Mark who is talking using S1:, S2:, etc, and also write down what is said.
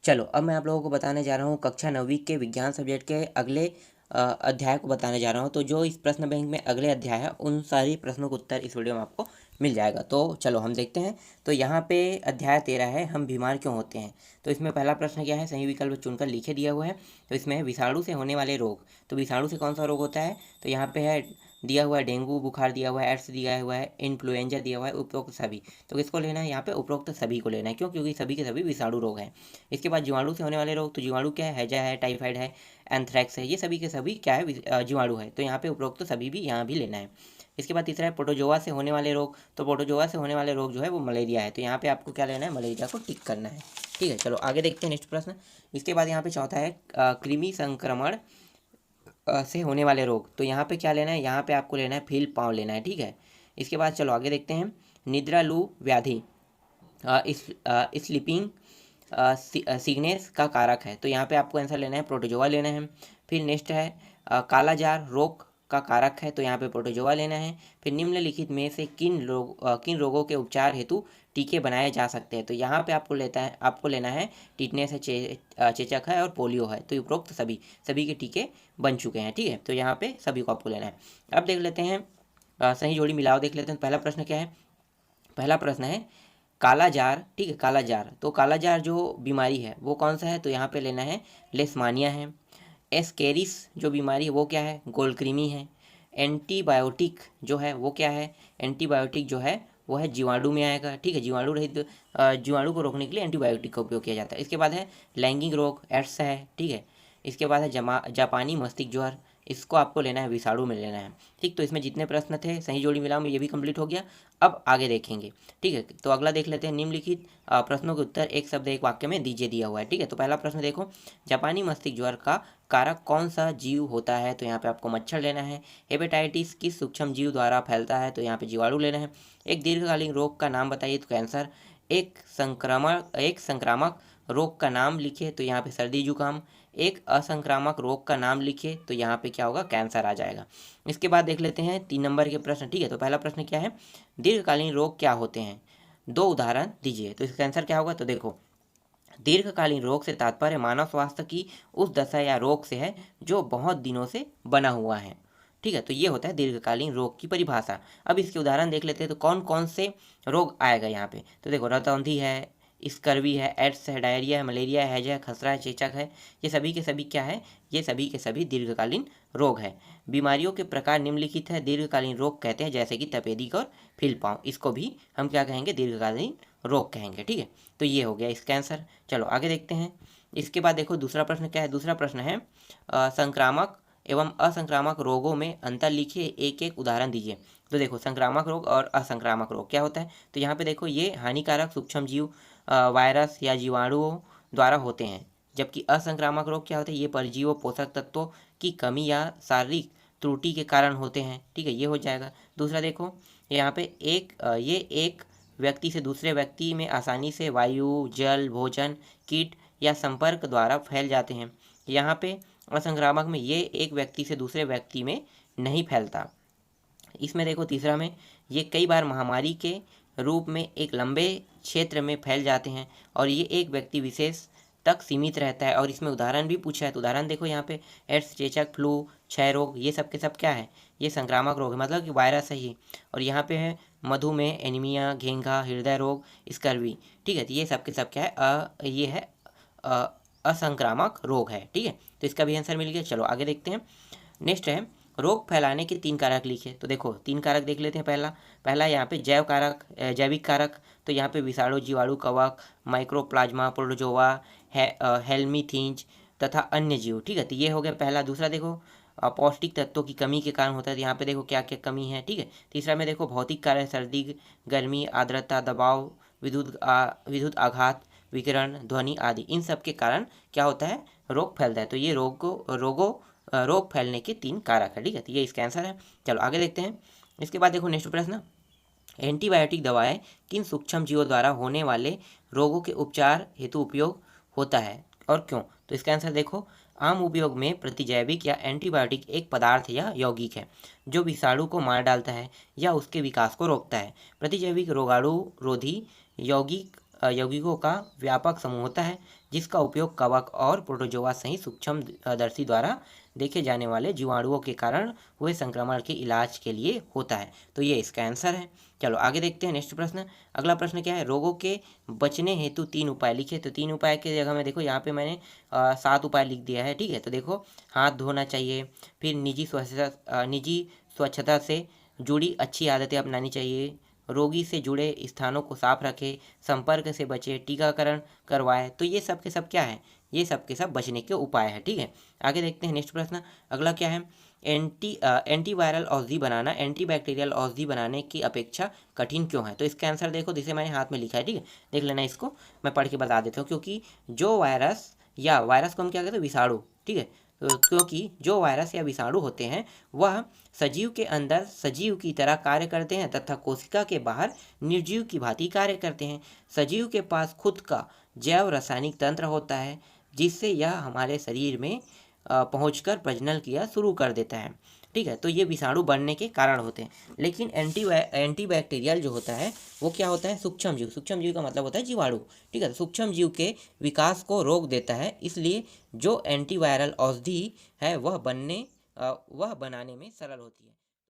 S1: चलो अब मैं आप लोगों को बताने जा रहा हूँ कक्षा 9वीं के विज्ञान सब्जेक्ट के अगले अध्याय को बताने जा रहा हूँ। तो जो इस प्रश्न बैंक में अगले अध्याय है उन सारी प्रश्नों का उत्तर इस वीडियो में आपको मिल जाएगा। तो चलो हम देखते हैं। तो यहाँ पे अध्याय 13 है, हम बीमार क्यों होते हैं। तो इसमें पहला प्रश्न क्या है, सही विकल्प चुनकर लिखे दिया हुआ है। तो इसमें है विषाणु से होने वाले रोग। तो विषाणु से कौन सा रोग होता है, तो यहाँ पे है दिया हुआ है डेंगू बुखार, दिया हुआ है एड्स, दिया हुआ है इन्फ्लुएंजा, दिया हुआ है उपरोक्त सभी। तो किसको लेना है, यहाँ पे उपरोक्त सभी को लेना है। क्यों, क्योंकि सभी के सभी विषाणु रोग हैं। इसके बाद जीवाणु से होने वाले रोग, तो जीवाणु क्या है, हैजा है, टाइफाइड है, एंथ्रैक्स है, ये सभी के सभी क्या है, जीवाणु है। तो यहाँ पे उपरोक्त सभी भी यहाँ भी लेना है। इसके बाद तीसरा है प्रोटोजोआ से होने वाले रोग। तो प्रोटोजोआ से होने वाले रोग जो है वो मलेरिया है। तो यहाँ पे आपको क्या लेना है, मलेरिया को टिक करना है। ठीक है, चलो आगे देखते हैं नेक्स्ट प्रश्न। इसके बाद यहाँ पे चौथा है कृमि संक्रमण से होने वाले रोग। तो यहाँ पे क्या लेना है, यहाँ पे आपको लेना है फील पाँव लेना है। ठीक है, इसके बाद चलो आगे देखते हैं। निद्रा लू व्याधि स्लीपिंग सिगनेस का कारक है। तो यहाँ पे आपको आंसर लेना है प्रोटोजोआ लेना है। फिर नेक्स्ट है कालाजार रोग का कारक है। तो यहाँ पे प्रोटोजोआ लेना है। फिर निम्नलिखित में से किन रोगों के उपचार हेतु टीके बनाए जा सकते हैं। तो यहाँ पे आपको लेना है टिटनेस है, चेचक है और पोलियो है। तो उपरोक्त सभी के टीके बन चुके हैं। ठीक है, तो यहाँ पे सभी को आपको लेना है। अब देख लेते हैं सही जोड़ी मिलाओ देख लेते हैं। पहला प्रश्न क्या है, पहला प्रश्न है कालाजार। ठीक है, कालाजार, तो कालाजार जो बीमारी है वो कौन सा है, तो यहाँ पे लेना है लेशमानिया है। एस्केरिस जो बीमारी है वो क्या है, गोलकृमि है। एंटीबायोटिक जो है वो क्या है, एंटीबायोटिक जो है वो है जीवाणु में आएगा। ठीक है, जीवाणु रहित जीवाणु को रोकने के लिए एंटीबायोटिक का उपयोग किया जाता है। इसके बाद है लैंगिक रोग, एड्स है। ठीक है, इसके बाद है जापानी मस्तिष्क ज्वर, इसको आपको लेना है विषाणु में लेना है। ठीक, तो इसमें जितने प्रश्न थे सही जोड़ी मिलाओ में ये भी कंप्लीट हो गया। अब आगे देखेंगे। ठीक है, तो अगला देख लेते हैं। निम्नलिखित प्रश्नों के उत्तर एक शब्द एक वाक्य में दीजिए दिया हुआ है। ठीक है, तो पहला प्रश्न देखो, जापानी मस्तिष्क ज्वर का कारक कौन सा जीव होता है। तो यहाँ पे आपको मच्छर लेना है। हेपेटाइटिस किस सूक्ष्म जीव द्वारा फैलता है। तो यहाँ पे जीवाणु लेना है। एक दीर्घकालीन रोग का नाम बताइए। तो कैंसर। एक संक्रामक रोग का नाम लिखिए। तो यहाँ पे सर्दी जुकाम। एक असंक्रामक रोग का नाम लिखिए। तो यहाँ पे क्या होगा, कैंसर आ जाएगा। इसके बाद देख लेते हैं 3 नंबर के प्रश्न। ठीक है, तो पहला प्रश्न क्या है, दीर्घकालीन रोग क्या होते हैं, 2 उदाहरण दीजिए। तो इसका आंसर क्या होगा, तो देखो दीर्घकालीन रोग से तात्पर्य मानव स्वास्थ्य की उस दशा या रोग से है जो बहुत दिनों से बना हुआ है। ठीक है, तो ये होता है दीर्घकालीन रोग की परिभाषा। अब इसके उदाहरण देख लेते हैं। तो कौन कौन से रोग आएगा यहाँ पे, तो देखो रतौंधी है, स्कर्वी है, एड्स है, डायरिया है, मलेरिया है, हैजा है, खसरा है, चेचक है। ये सभी के सभी क्या है, ये सभी के सभी दीर्घकालीन रोग है। बीमारियों के प्रकार निम्नलिखित है, दीर्घकालीन रोग कहते हैं, जैसे कि तपेदिक और फिलपाँव, इसको भी हम क्या कहेंगे, दीर्घकालीन रोग कहेंगे। ठीक है, तो ये हो गया इसका आंसर। चलो आगे देखते हैं। इसके बाद देखो दूसरा प्रश्न क्या है, दूसरा प्रश्न है संक्रामक एवं असंक्रामक रोगों में अंतर लिखिए, एक एक उदाहरण दीजिए। तो देखो संक्रामक रोग और असंक्रामक रोग क्या होता है, तो यहाँ पे देखो ये हानिकारक सूक्ष्म जीव वायरस या जीवाणुओं द्वारा होते हैं। जबकि असंक्रामक रोग क्या होते हैं, ये परजीवों पोषक तत्वों की कमी या शारीरिक त्रुटि के कारण होते हैं। ठीक है, ये हो जाएगा। दूसरा देखो यहाँ पे ये एक व्यक्ति से दूसरे व्यक्ति में आसानी से वायु, जल, भोजन, कीट या संपर्क द्वारा फैल जाते हैं। यहाँ पे असंक्रामक में ये एक व्यक्ति से दूसरे व्यक्ति में नहीं फैलता। इसमें देखो तीसरा में ये कई बार महामारी के रूप में एक लंबे क्षेत्र में फैल जाते हैं और ये एक व्यक्ति विशेष तक सीमित रहता है। और इसमें उदाहरण भी पूछा है, तो उदाहरण देखो यहाँ पे एड्स, चेचक, फ्लू, क्षय रोग, ये सब के सब क्या है, ये संक्रामक रोग है, मतलब कि वायरस है ये। और यहाँ पे है मधुमेह, एनीमिया, घेंघा, हृदय रोग, स्कर्वी। ठीक है, तो ये सब के सब क्या है, ये है असंक्रामक रोग है। ठीक है, तो इसका भी आंसर मिल गया। चलो आगे देखते हैं। नेक्स्ट है रोग फैलाने के 3 कारक लिखे। तो देखो 3 कारक देख लेते हैं। पहला यहाँ पे जैविक कारक। तो यहाँ पे विषाणु, जीवाणु, कवक, माइक्रोप्लाज्मा, प्रोटोजोआ, हेल्मिथीन्स तथा अन्य जीव। ठीक है, तो ये हो गया पहला। दूसरा देखो पौष्टिक तत्वों की कमी के कारण होता है। तो यहाँ पे देखो क्या क्या कमी है। ठीक है, तीसरा में देखो भौतिक कारण, सर्दी, गर्मी, आर्द्रता, दबाव, विद्युत आघात, विकिरण, ध्वनि आदि, इन सब के कारण क्या होता है, रोग फैलता है। तो ये रोग फैलने के 3 कारक है। ठीक है, तो ये इसका आंसर है। चलो आगे देखते हैं। इसके बाद देखो नेक्स्ट प्रश्न, एंटीबायोटिक दवाएं किन सूक्ष्म जीवों द्वारा होने वाले रोगों के उपचार हेतु उपयोग होता है और क्यों। तो इसका आंसर देखो आम उपयोग में प्रतिजैविक या एंटीबायोटिक एक पदार्थ या यौगिक है जो विषाणु को मार डालता है या उसके विकास को रोकता है। प्रतिजैविक रोगाणु रोधी यौगिकों का व्यापक समूह होता है जिसका उपयोग कवक और प्रोटोजोआ सहित सूक्ष्मदर्शी द्वारा देखे जाने वाले जीवाणुओं के कारण हुए संक्रमण के इलाज के लिए होता है। तो ये इसका आंसर है। चलो आगे देखते हैं नेक्स्ट प्रश्न। अगला प्रश्न क्या है, रोगों के बचने हेतु 3 उपाय लिखे। तो 3 उपाय की जगह में देखो यहाँ पे मैंने 7 उपाय लिख दिया है, ठीक है। तो देखो, हाथ धोना चाहिए, फिर निजी स्वच्छता से जुड़ी अच्छी आदतें अपनानी चाहिए, रोगी से जुड़े स्थानों को साफ रखें, संपर्क से बचे, टीकाकरण करवाएं। तो ये सब के सब क्या है, ये सब के सब बचने के उपाय है, ठीक है। आगे देखते हैं नेक्स्ट प्रश्न। अगला क्या है, एंटीवायरल औषधि बनाना एंटीबैक्टीरियल औषधि बनाने की अपेक्षा कठिन क्यों है। तो इसका आंसर देखो, जिसे मैंने हाथ में लिखा है, ठीक है। देख लेना इसको, मैं पढ़ के बता देता हूँ। क्योंकि जो वायरस को हम क्या कहते हैं, विषाणु, ठीक है। तो क्योंकि जो वायरस या विषाणु होते हैं वह सजीव के अंदर सजीव की तरह कार्य करते हैं तथा कोशिका के बाहर निर्जीव की भांति कार्य करते हैं। सजीव के पास खुद का जैव रासायनिक तंत्र होता है, जिससे यह हमारे शरीर में पहुंचकर प्रजनन क्रिया शुरू कर देता है, ठीक है। तो ये विषाणु बनने के कारण होते हैं। लेकिन एंटीबैक्टीरियल जो होता है वो क्या होता है, सूक्ष्म जीव का मतलब होता है जीवाणु, ठीक है। सूक्ष्म जीव के विकास को रोक देता है, इसलिए जो एंटीवायरल औषधि है वह बनाने में सरल होती है।